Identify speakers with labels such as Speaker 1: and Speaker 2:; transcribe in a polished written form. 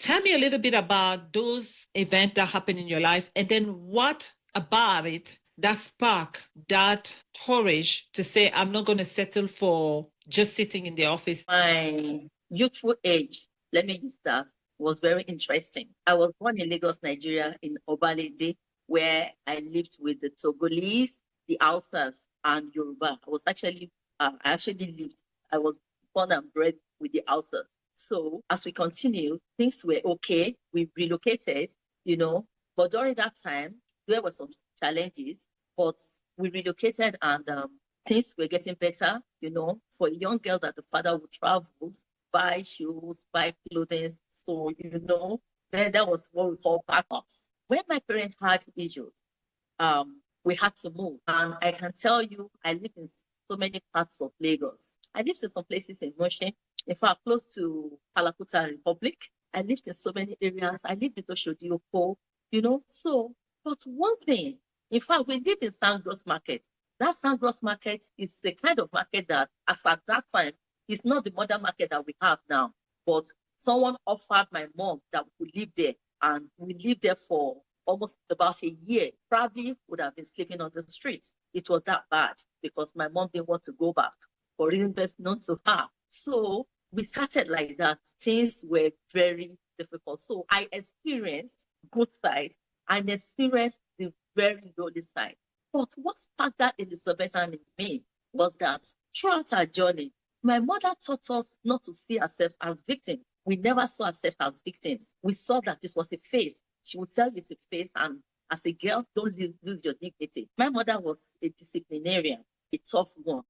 Speaker 1: Tell me a little bit about those events that happened in your life, and then what about it that spark that courage to say, I'm not going to settle for just sitting in the office.
Speaker 2: My youthful age, let me use that, was very interesting. I was born in Lagos, Nigeria, in Obalede, where I lived with the Togolese, the Hausas, and Yoruba. I was born and bred with the Hausas. So as we continue, things were okay. We relocated, but during that time, there were some challenges, but we relocated and things were getting better, for a young girl that the father would travel, buy shoes, buy clothing. So, then that was what we call backups. When my parents had issues, we had to move. And I can tell you, I lived in so many parts of Lagos. I lived in some places in Mushin, in fact, close to Kalakuta Republic. I lived in so many areas. I lived in Oshodioko, so, but one thing, in fact, we lived in Sangros Market. That Sangros Market is the kind of market that, as at that time, is not the modern market that we have now. But someone offered my mom that we could live there, and we lived there for almost about a year. Probably would have been sleeping on the streets. It was that bad because my mom didn't want to go back for reasons best known to her. So we started like that. Things were very difficult. So I experienced good side and experienced the very lonely side. But what sparked that Elizabethan in me was that throughout our journey, my mother taught us not to see ourselves as victims. We never saw ourselves as victims. We saw that this was a phase. She would tell you it's a phase, and as a girl, don't lose your dignity. My mother was a disciplinarian, a tough one.